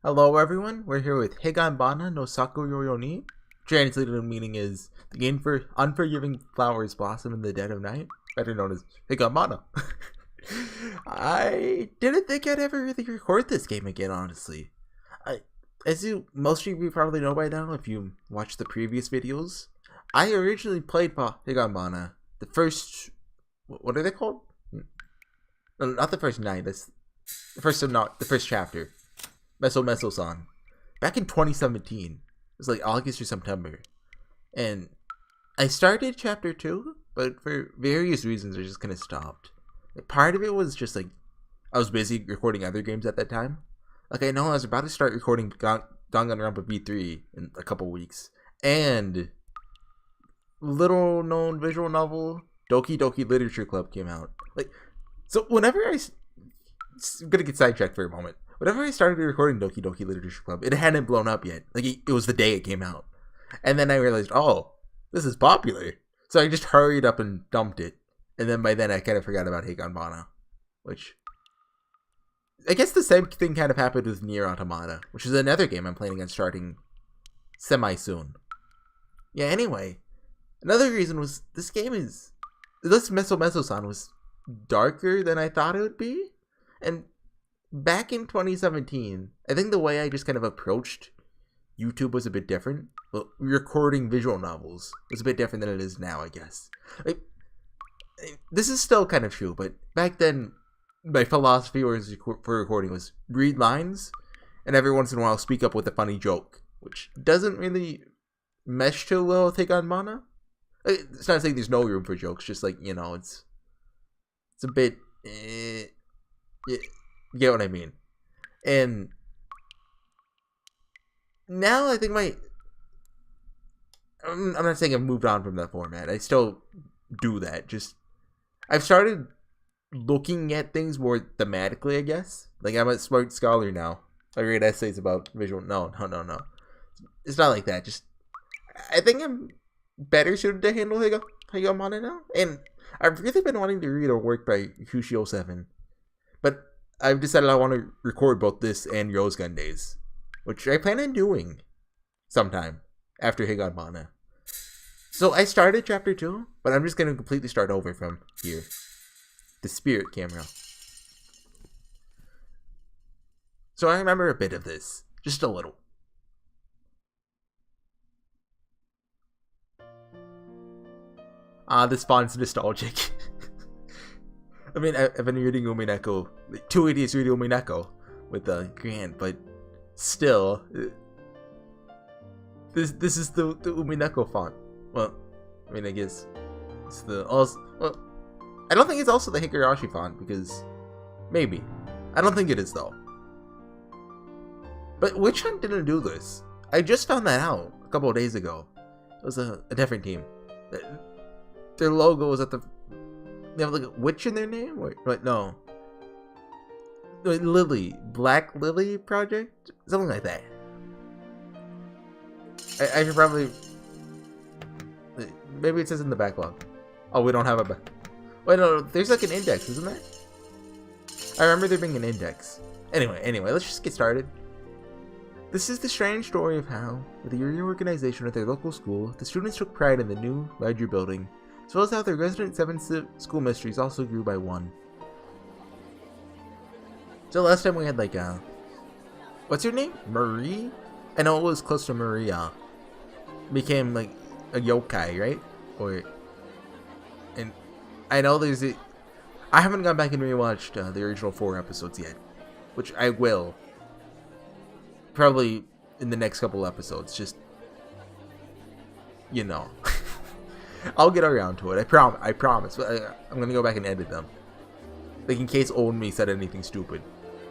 Hello everyone, we're here with Higanbana no Saku Yoru. Translated meaning is the game for unforgiving flowers blossom in the dead of night, better known as Higanbana. I didn't think I'd ever really record this game again, honestly. As most of you probably know by now if you watched the previous videos, I originally played Higanbana, the first, what are they called? No, not the first 9, that's the first chapter. Meso-san. Back in 2017. It was like August or September. And I started chapter 2, but for various reasons I just kind of stopped. Like, part of it was just like I was busy recording other games at that time. Like I know I was about to start recording Danganronpa V3 in a couple weeks. And little known visual novel Doki Doki Literature Club came out. Like, so whenever I'm gonna get sidetracked for a moment. Whenever I started recording Doki Doki Literature Club, it hadn't blown up yet. Like, it was the day it came out. And then I realized, oh, this is popular. So I just hurried up and dumped it. And then by then I kind of forgot about Higanbana. Which, I guess the same thing kind of happened with Nier Automata, which is another game I'm planning on starting semi-soon. Yeah, anyway. Another reason was, this Meso-san was darker than I thought it would be. And back in 2017, I think the way I just kind of approached YouTube was a bit different. Well, recording visual novels was a bit different than it is now, I guess. Like, this is still kind of true, but back then, my philosophy for recording was read lines, and every once in a while speak up with a funny joke, which doesn't really mesh too well with Higanbana. It's not saying there's no room for jokes, just like, you know, it's a bit... You get what I mean? And now I think I'm not saying I've moved on from that format. I still do that. Just I've started looking at things more thematically, I guess. Like, I'm a smart scholar now. I read essays about visual. No. It's not like that. Just I think I'm better suited to handle Higanbana now. And I've really been wanting to read a work by Kushio 7. But I've decided I want to record both this and Rose Gun Days, which I plan on doing sometime after Higanbana. So I started chapter 2, but I'm just going to completely start over from here. The spirit camera. So I remember a bit of this, just a little. This font's nostalgic. I mean, I've been reading Umineko, 2 idiots reading Umineko with Grant, but still, this is the Umineko font. Well, I mean, I guess it's well, I don't think it's also the Higurashi font, because maybe. I don't think it is, though. But which one didn't do this? I just found that out a couple of days ago. It was a different team. Their logo was at the... They have like a witch in their name? Wait, no. Lily. Black Lily Project? Something like that. I should probably... Maybe it says in the backlog. Oh, we don't have a Wait, no, there's like an index, isn't there? I remember there being an index. Anyway, let's just get started. This is the strange story of how, with the reorganization of their local school, the students took pride in the new, larger building, as well as how their resident 7 school mysteries also grew by 1. So last time we had like what's her name? Marie? I know it was close to Maria. Became like a yokai, right? And I know I haven't gone back and rewatched the original 4 episodes yet, which I will. Probably in the next couple episodes, just, you know. I'll get around to it. I promise. I'm gonna go back and edit them. Like, in case old me said anything stupid.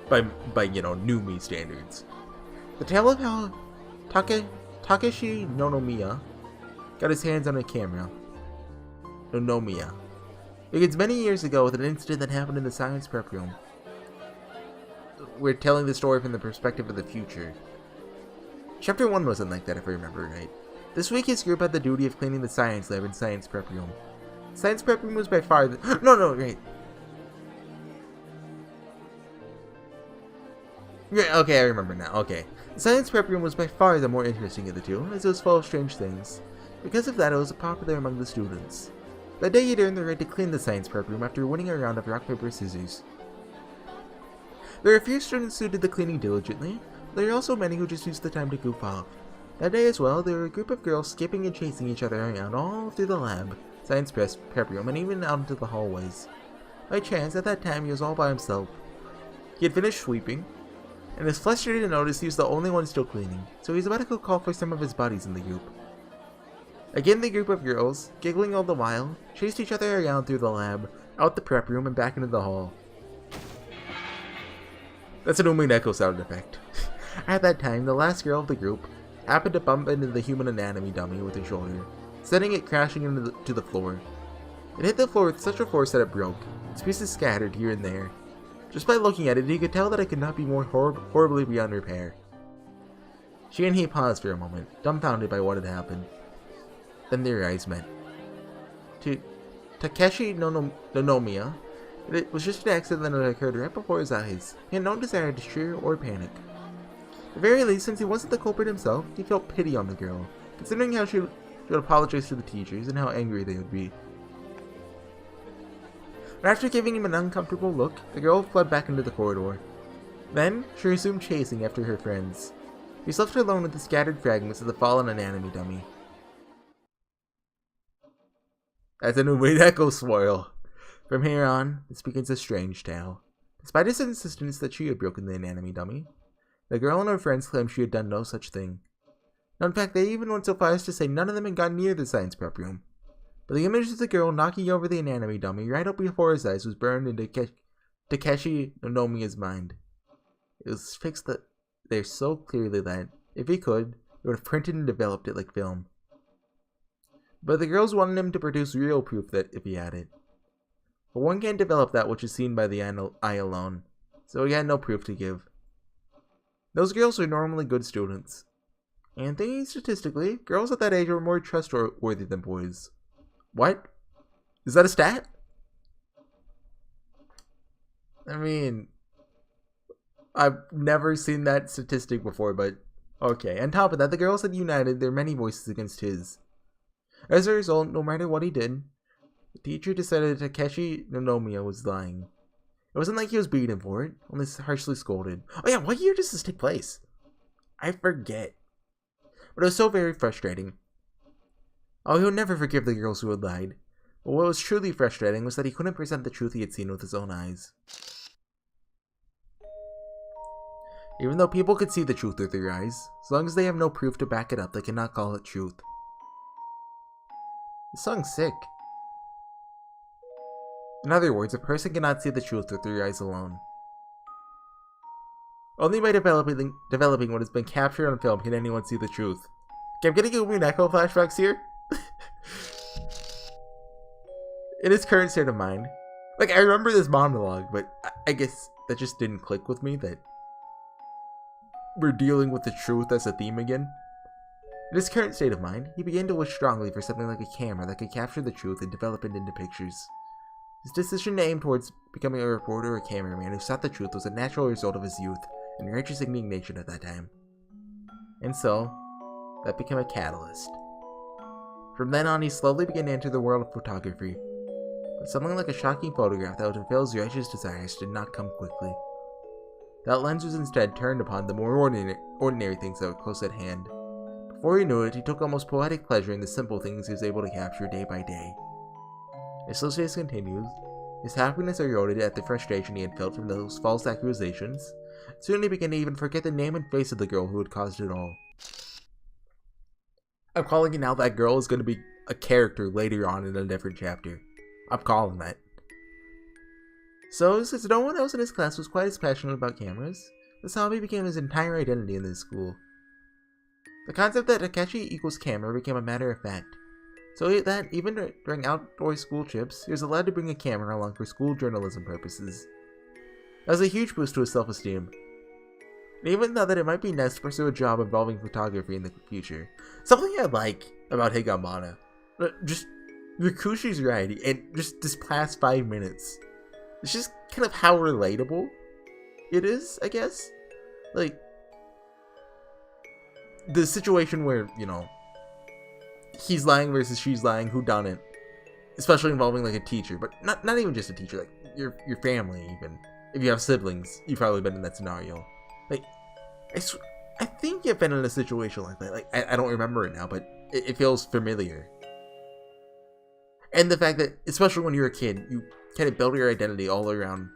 By you know, new me standards. The tale of how Takeshi Nonomiya got his hands on a camera. Nonomiya. Begins many years ago with an incident that happened in the science prep room. We're telling the story from the perspective of the future. Chapter 1 wasn't like that, if I remember right. This week, his group had the duty of cleaning the science lab and science prep room. Science prep room was by far the... No, right. Yeah, okay, I remember now. Okay. The science prep room was by far the more interesting of the two, as it was full of strange things. Because of that, it was popular among the students. That day, you'd earned the right to clean the science prep room after winning a round of rock, paper, scissors. There were a few students who did the cleaning diligently, but there were also many who just used the time to goof off. That day as well, there were a group of girls skipping and chasing each other around all through the lab, science prep room, and even out into the hallways. By chance, at that time, he was all by himself. He had finished sweeping, and was frustrated to notice he was the only one still cleaning, so he was about to go call for some of his buddies in the group. Again, the group of girls, giggling all the while, chased each other around through the lab, out the prep room, and back into the hall. That's an Umineko sound effect. At that time, the last girl of the group happened to bump into the human anatomy dummy with her shoulder, sending it crashing into the floor. It hit the floor with such a force that it broke, its pieces scattered here and there. Just by looking at it, he could tell that it could not be more horribly beyond repair. She and he paused for a moment, dumbfounded by what had happened. Then their eyes met. To Takeshi Nonomiya, it was just an accident that occurred right before his eyes. He had no desire to cheer or panic. At the very least, since he wasn't the culprit himself, he felt pity on the girl, considering how she would apologize to the teachers and how angry they would be. But after giving him an uncomfortable look, the girl fled back into the corridor. Then, she resumed chasing after her friends. He was left alone with the scattered fragments of the fallen anatomy dummy. That's a new Umineko spoil. From here on, this begins a strange tale. Despite his insistence that she had broken the anatomy dummy, the girl and her friends claimed she had done no such thing. Now, in fact, they even went so far as to say none of them had gotten near the science prep room. But the image of the girl knocking over the anatomy dummy right up before his eyes was burned into Takeshi Nonomiya's mind. It was fixed there so clearly that, if he could, he would have printed and developed it like film. But the girls wanted him to produce real proof that if he had it. But one can't develop that which is seen by the eye alone, so he had no proof to give. Those girls were normally good students. And thinking statistically, girls at that age were more trustworthy than boys. What? Is that a stat? I mean, I've never seen that statistic before, but okay. On top of that, the girls had united their many voices against his. As a result, no matter what he did, the teacher decided that Takeshi Nonomiya was lying. It wasn't like he was beaten for it, only harshly scolded. Oh yeah, what year does this take place? I forget. But it was so very frustrating. Oh, he would never forgive the girls who had lied. But what was truly frustrating was that he couldn't present the truth he had seen with his own eyes. Even though people could see the truth with their eyes, as long as they have no proof to back it up, they cannot call it truth. This song's sick. In other words, a person cannot see the truth with their eyes alone. Only by developing what has been captured on film can anyone see the truth. Okay, I'm getting Umineko flashbacks here. In his current state of mind. Like, I remember this monologue, but I guess that just didn't click with me, that we're dealing with the truth as a theme again. In his current state of mind, he began to wish strongly for something like a camera that could capture the truth and develop it into pictures. His decision to aim towards becoming a reporter or cameraman who sought the truth was a natural result of his youth and righteous indignation at that time. And so, that became a catalyst. From then on, he slowly began to enter the world of photography. But something like a shocking photograph that would fulfill his righteous desires did not come quickly. That lens was instead turned upon the more ordinary things that were close at hand. Before he knew it, he took almost poetic pleasure in the simple things he was able to capture day by day. As those days continued, his happiness eroded at the frustration he had felt from those false accusations. Soon he began to even forget the name and face of the girl who had caused it all. I'm calling it now, that girl is going to be a character later on in a different chapter. I'm calling that. So, since no one else in his class was quite as passionate about cameras, this hobby became his entire identity in this school. The concept that Takeshi equals camera became a matter of fact. So that, even during outdoor school trips, he was allowed to bring a camera along for school journalism purposes. That was a huge boost to his self-esteem. And even thought that it might be nice to pursue a job involving photography in the future. Something I like about Higanbana. Just Rikushi's variety, and just this past 5 minutes. It's just kind of how relatable it is, I guess. Like, the situation where, you know, he's lying versus she's lying, who done it, especially involving like a teacher, but not even just a teacher, like your family even. If you have siblings, you've probably been in that scenario. Like, I think you've been in a situation like that. Like, I don't remember it now, but it feels familiar. And the fact that, especially when you're a kid, you kind of build your identity all around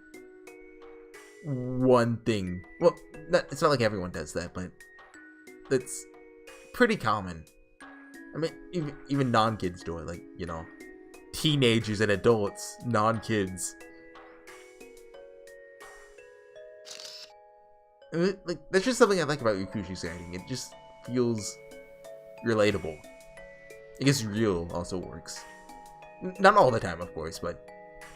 one thing. Well, it's not like everyone does that, but that's pretty common. I mean, even non-kids do it. Like, you know, teenagers and adults, non-kids. Like, that's just something I like about Yakushi's writing. It just feels relatable. I guess real also works. Not all the time, of course, but...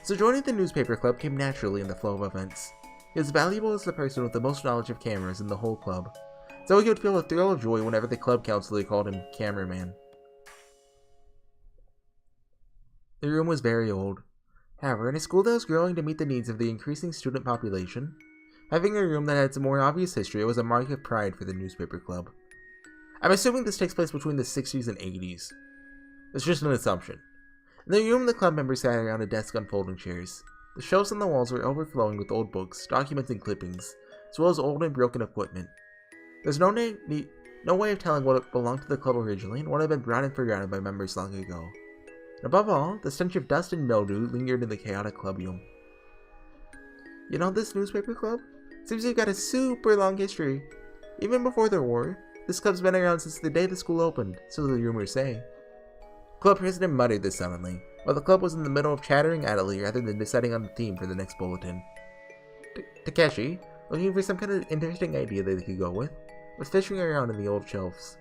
So joining the newspaper club came naturally in the flow of events. He was valuable as the person with the most knowledge of cameras in the whole club, so he would feel a thrill of joy whenever the club counselor called him cameraman. The room was very old. However, in a school that was growing to meet the needs of the increasing student population, having a room that had some more obvious history was a mark of pride for the newspaper club. I'm assuming this takes place between the 60s and 80s. It's just an assumption. In the room, the club members sat around a desk on folding chairs. The shelves on the walls were overflowing with old books, documents, and clippings, as well as old and broken equipment. There's no way of telling what belonged to the club originally and what had been brought and forgotten by members long ago. And above all, the stench of dust and mildew lingered in the chaotic club room. You know, this newspaper club seems to have got a super long history. Even before the war, this club's been around since the day the school opened, so the rumors say. Club president muttered this sullenly, while the club was in the middle of chattering idly rather than deciding on the theme for the next bulletin. Takeshi, looking for some kind of interesting idea that they could go with, was fishing around in the old shelves.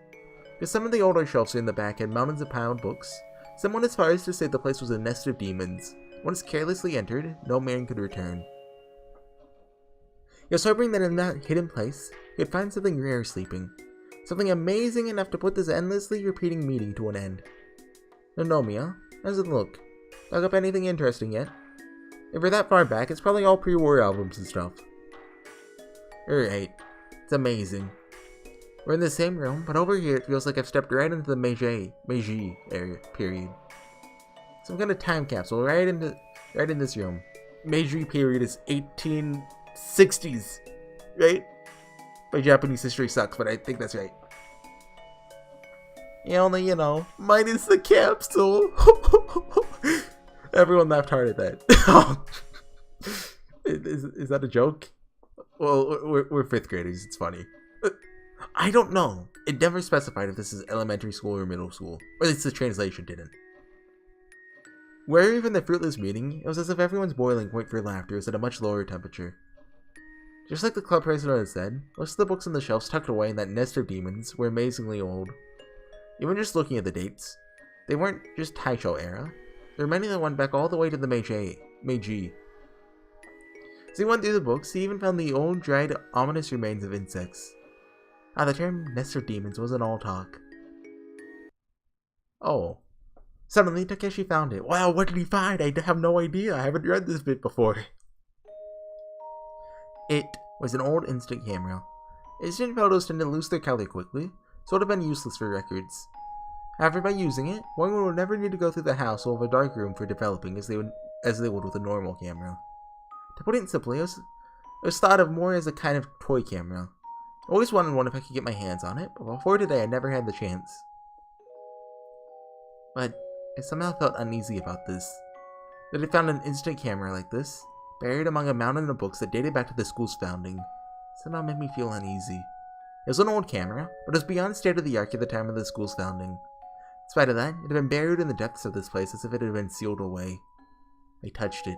Because some of the older shelves in the back had mountains of piled books, some went as far as to say the place was a nest of demons. Once carelessly entered, no man could return. He was hoping that in that hidden place, he could find something rare sleeping, something amazing enough to put this endlessly repeating meeting to an end. Nanomiya, how's it look? Dug up anything interesting yet? If we're that far back, it's probably all pre-war albums and stuff. Alright, it's amazing. We're in the same room, but over here it feels like I've stepped right into the Meiji area, period. Some kind of time capsule right in this room. Meiji period is 1860s, right? My Japanese history sucks, but I think that's right. Only, you know, minus the capsule. Everyone laughed hard at that. Is that a joke? Well, we're fifth graders. It's funny. I don't know. It never specified if this is elementary school or middle school. Or at least the translation didn't. Where even the fruitless meeting, it was as if everyone's boiling point for laughter was at a much lower temperature. Just like the club president had said, most of the books on the shelves tucked away in that nest of demons were amazingly old. Even just looking at the dates, they weren't just Taisho era. There were many that went back all the way to the Meiji. As he went through the books, he even found the old, dried, ominous remains of insects. The term nest of demons wasn't all talk. Oh. Suddenly, Takeshi found it. Wow, what did he find? I have no idea. I haven't read this bit before. It was an old instant camera. Instant photos tend to lose their color quickly, so it would have been useless for records. However, by using it, one would never need to go through the hassle of a dark room for developing as they would with a normal camera. To put it simply, it was thought of more as a kind of toy camera. I always wanted one if I could get my hands on it, but before today I never had the chance. But I somehow felt uneasy about this. That I found an instant camera like this, buried among a mountain of books that dated back to the school's founding, somehow made me feel uneasy. It was an old camera, but it was beyond state-of-the-art at the time of the school's founding. In spite of that, it had been buried in the depths of this place as if it had been sealed away. I touched it.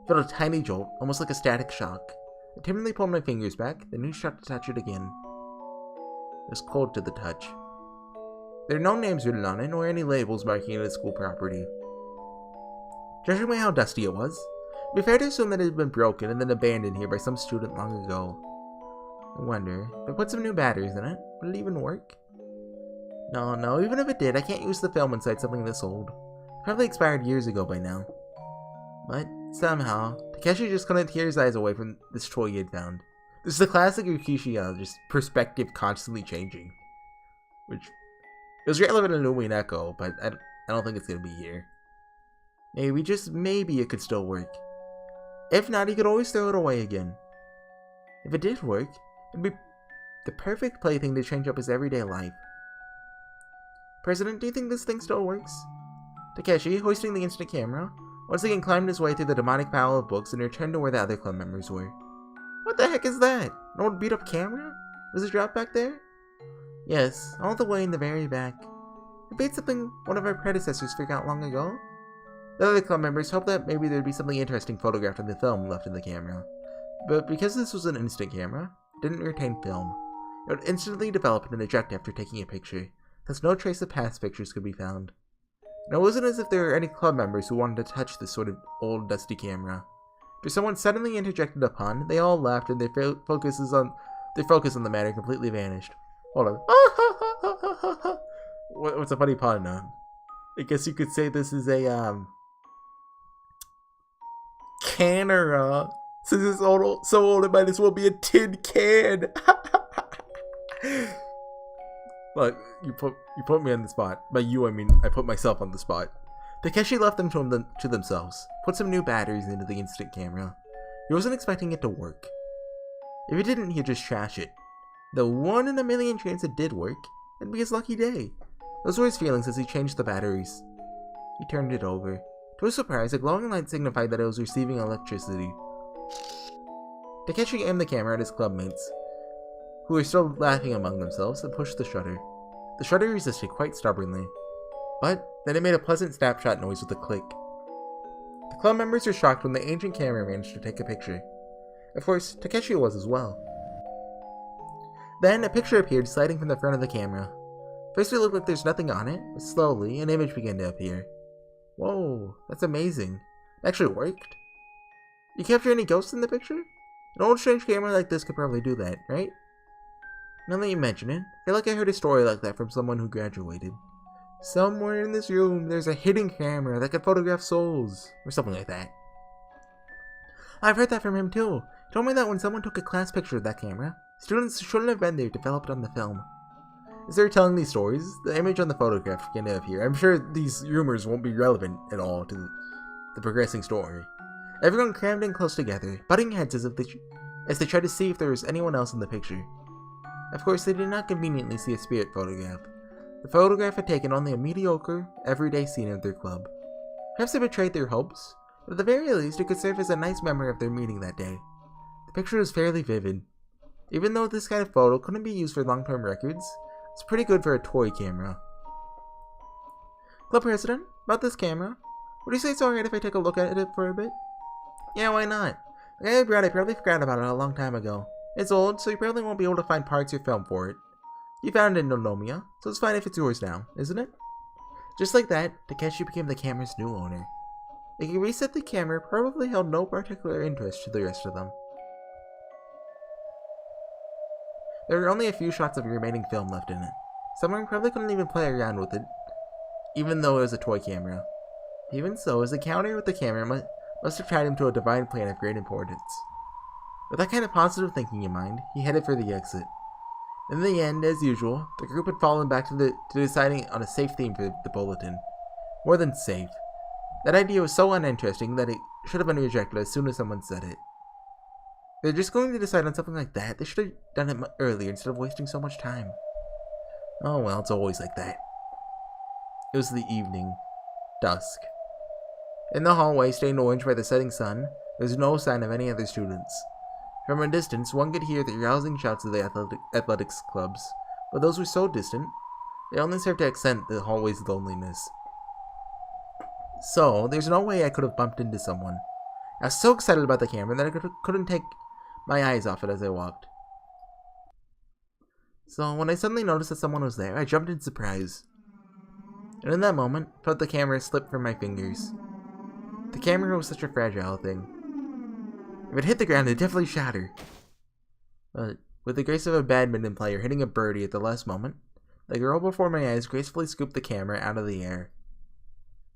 I felt a tiny jolt, almost like a static shock. I timidly pulled my fingers back, then reached out to touch it again. It was cold to the touch. There are no names written on it, nor any labels marking it as school property. Judging by how dusty it was, it would be fair to assume that it had been broken and then abandoned here by some student long ago. I wonder, if I put some new batteries in it, would it even work? No, even if it did, I can't use the film inside something this old. It probably expired years ago by now. But, somehow, Takeshi just couldn't tear his eyes away from this toy he had found. This is the classic Rikishi, just perspective constantly changing. Which is relevant in Umi and Echo, but I don't think it's gonna be here. Maybe, just maybe, it could still work. If not, he could always throw it away again. If it did work, it'd be the perfect plaything to change up his everyday life. President, do you think this thing still works? Takeshi, hoisting the instant camera, once again climbed his way through the demonic pile of books and returned to where the other club members were. What the heck is that? An old beat-up camera? Was it dropped back there? Yes, all the way in the very back. It beats something one of our predecessors forgot long ago. The other club members hoped that maybe there'd be something interesting photographed in the film left in the camera. But because this was an instant camera, it didn't retain film. It would instantly develop and eject after taking a picture, thus no trace of past pictures could be found. And it wasn't as if there were any club members who wanted to touch this sort of old dusty camera. After someone suddenly interjected upon, they all laughed and their focus on the matter completely vanished. Hold on. What's a funny pun? I guess you could say this is a canera. Since it's so old, it might as well be a tin can. Look, you put me on the spot. By you, I mean I put myself on the spot. Takeshi left them to themselves, put some new batteries into the instant camera. He wasn't expecting it to work. If it didn't, he'd just trash it. The 1 in a million chance it did work, it'd be his lucky day. Those were his feelings as he changed the batteries. He turned it over. To his surprise, a glowing light signified that it was receiving electricity. Takeshi aimed the camera at his clubmates, who were still laughing among themselves, and pushed the shutter. The shutter resisted quite stubbornly, but then it made a pleasant snapshot noise with a click. The club members were shocked when the ancient camera managed to take a picture. Of course, Takeshi was as well. Then, a picture appeared sliding from the front of the camera. First it looked like there's nothing on it, but slowly, an image began to appear. Whoa, that's amazing. It actually worked. You capture any ghosts in the picture? An old strange camera like this could probably do that, right? Now that you mention it, I feel like I heard a story like that from someone who graduated. Somewhere in this room, there's a hidden camera that could photograph souls, or something like that. I've heard that from him too. He told me that when someone took a class picture of that camera, students shouldn't have been there to develop it on the film. As they were telling these stories, the image on the photograph began to appear. I'm sure these rumors won't be relevant at all to the progressing story. Everyone crammed in close together, butting heads as they tried to see if there was anyone else in the picture. Of course, they did not conveniently see a spirit photograph. The photograph had taken only a mediocre, everyday scene of their club. Perhaps it betrayed their hopes, but at the very least it could serve as a nice memory of their meeting that day. The picture was fairly vivid. Even though this kind of photo couldn't be used for long-term records, it's pretty good for a toy camera. Club President, about this camera, would you say it's alright if I take a look at it for a bit? Yeah, why not? The guy who brought it probably forgot about it a long time ago. It's old, so you probably won't be able to find parts or film for it. You found it in Nonomiya, so it's fine if it's yours now, isn't it? Just like that, Takeshi became the camera's new owner. If he reset the camera, probably held no particular interest to the rest of them. There were only a few shots of remaining film left in it. Someone probably couldn't even play around with it, even though it was a toy camera. Even so, his encounter with the camera must have tied him to a divine plan of great importance. With that kind of positive thinking in mind, he headed for the exit. In the end, as usual, the group had fallen back to deciding on a safe theme for the bulletin. More than safe. That idea was so uninteresting that it should have been rejected as soon as someone said it. They're just going to decide on something like that. They should have done it earlier instead of wasting so much time. Oh well, it's always like that. It was the evening. Dusk. In the hallway, stained orange by the setting sun, there was no sign of any other students. From a distance, one could hear the rousing shouts of the athletics clubs, but those were so distant, they only served to accent the hallway's loneliness. So, there's no way I could have bumped into someone. I was so excited about the camera that I couldn't take my eyes off it as I walked. So, when I suddenly noticed that someone was there, I jumped in surprise. And in that moment, I felt the camera slip from my fingers. The camera was such a fragile thing. If it hit the ground, it'd definitely shatter. But with the grace of a badminton player hitting a birdie at the last moment, the girl before my eyes gracefully scooped the camera out of the air.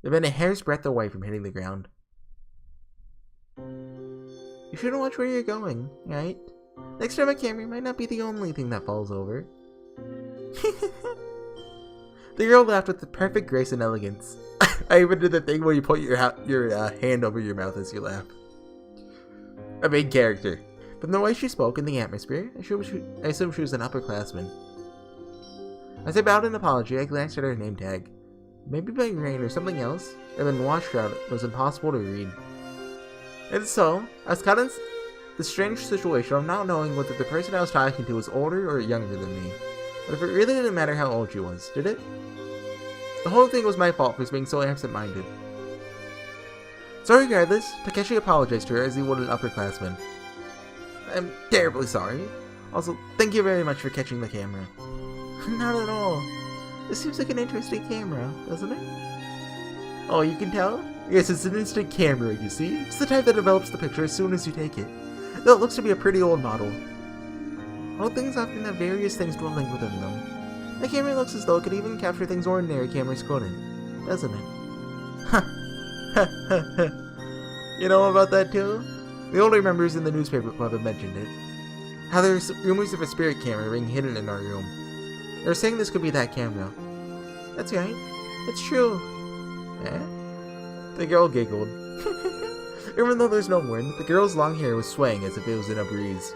It had been a hair's breadth away from hitting the ground. You shouldn't watch where you're going, right? Next time a camera might not be the only thing that falls over. The girl laughed with the perfect grace and elegance. I even did the thing where you put your hand over your mouth as you laugh. A main character. From the way she spoke in the atmosphere, I assume she was an upperclassman. As I bowed in apology, I glanced at her name tag. Maybe by rain or something else, and then washed out it was impossible to read. And so, I was caught in the strange situation of not knowing whether the person I was talking to was older or younger than me. But if it really didn't matter how old she was, did it? The whole thing was my fault for being so absent-minded. So regardless, Takeshi apologized to her as he would an upperclassman. I'm terribly sorry. Also, thank you very much for catching the camera. Not at all. This seems like an interesting camera, doesn't it? Oh, you can tell? Yes, it's an instant camera, you see? It's the type that develops the picture as soon as you take it. Though it looks to be a pretty old model. Old things often have various things dwelling within them. The camera looks as though it could even capture things ordinary cameras couldn't, doesn't it? You know about that too? The older members in the newspaper club have mentioned it. How there's rumors of a spirit camera being hidden in our room. They're saying this could be that camera. That's right. It's true. Eh? The girl giggled. Even though there's no wind, the girl's long hair was swaying as if it was in a breeze.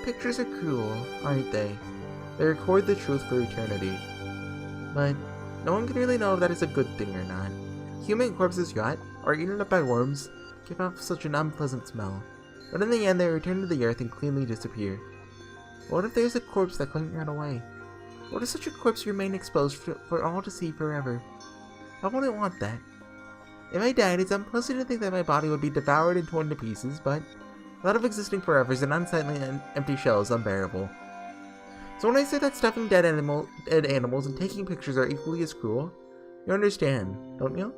Pictures are cruel, aren't they? They record the truth for eternity. But no one can really know if that is a good thing or not. Human corpses rot, or eaten up by worms, give off such an unpleasant smell. But in the end, they return to the earth and cleanly disappear. What if there's a corpse that couldn't run away? What if such a corpse remain exposed for all to see forever? I wouldn't want that. If I died, it's unpleasant to think that my body would be devoured and torn to pieces, but the thought of existing forever as an unsightly and empty shell is unbearable. So when I say that stuffing dead animals and taking pictures are equally as cruel, you understand, don't you?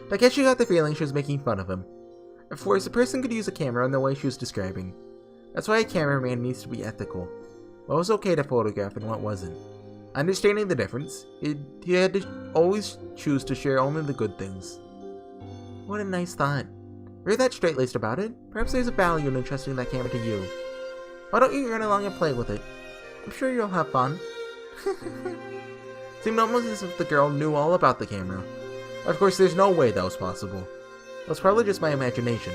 Takeshi got the feeling she was making fun of him. Of course, a person could use a camera in the way she was describing. That's why a cameraman needs to be ethical. What was okay to photograph and what wasn't. Understanding the difference, he had to always choose to share only the good things. What a nice thought. If you're that straight-laced about it, perhaps there's a value in entrusting that camera to you. Why don't you run along and play with it? I'm sure you'll have fun. Seemed almost as if the girl knew all about the camera. Of course, there's no way that was possible. It was probably just my imagination.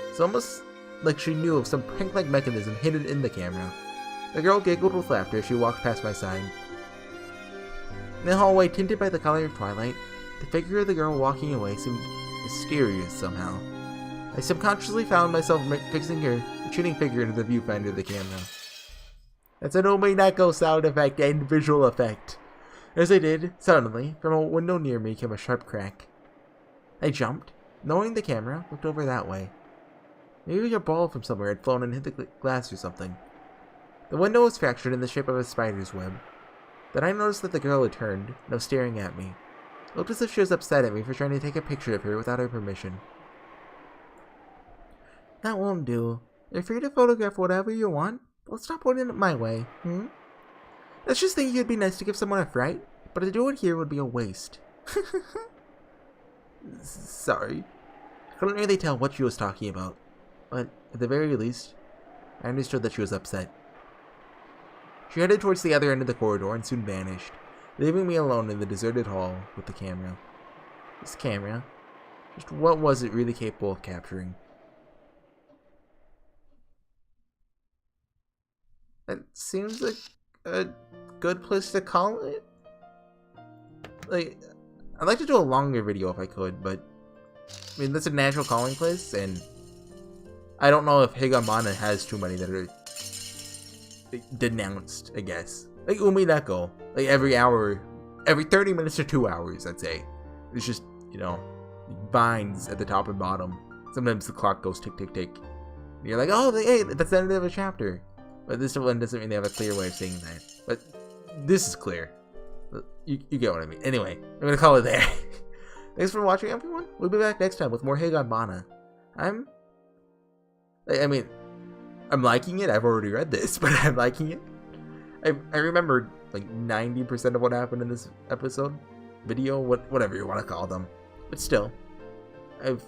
It's almost like she knew of some prank-like mechanism hidden in the camera. The girl giggled with laughter as she walked past my side. In the hallway, tinted by the color of twilight, the figure of the girl walking away seemed mysterious somehow. I subconsciously found myself fixing her retreating figure into the viewfinder of the camera. That's an Ominako sound effect and visual effect. As I did, suddenly, from a window near me came a sharp crack. I jumped, knowing the camera, looked over that way. Maybe a ball from somewhere had flown and hit the glass or something. The window was fractured in the shape of a spider's web. Then I noticed that the girl had turned and was staring at me. It looked as if she was upset at me for trying to take a picture of her without her permission. That won't do. You're free to photograph whatever you want, but let's not point it my way, Let's just think it'd be nice to give someone a fright, but to do it here would be a waste. Sorry. I couldn't really tell what she was talking about, but at the very least, I understood that she was upset. She headed towards the other end of the corridor and soon vanished, leaving me alone in the deserted hall with the camera. This camera, just what was it really capable of capturing? That seems like a good place to call it. Like, I'd like to do a longer video if I could, but I mean, that's a natural calling place, and I don't know if Higanbana has too many that are denounced, I guess. Like Umineko, like every hour, every 30 minutes to 2 hours, I'd say. It's just, you know, vines at the top and bottom. Sometimes the clock goes tick, tick, tick. And you're like, oh, hey, that's the end of a chapter. But this one doesn't really have a clear way of saying that. But this is clear. You get what I mean. Anyway, I'm going to call it there. Thanks for watching, everyone. We'll be back next time with more Higanbana. I'm liking it. I've already read this, but I'm liking it. I remembered like 90% of what happened in this episode. Video, whatever you want to call them. But still, I've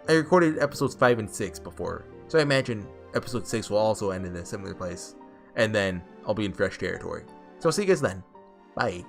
I recorded episodes 5 and 6 before, so I imagine episode 6 will also end in a similar place, and then I'll be in fresh territory. So I'll see you guys then. Bye.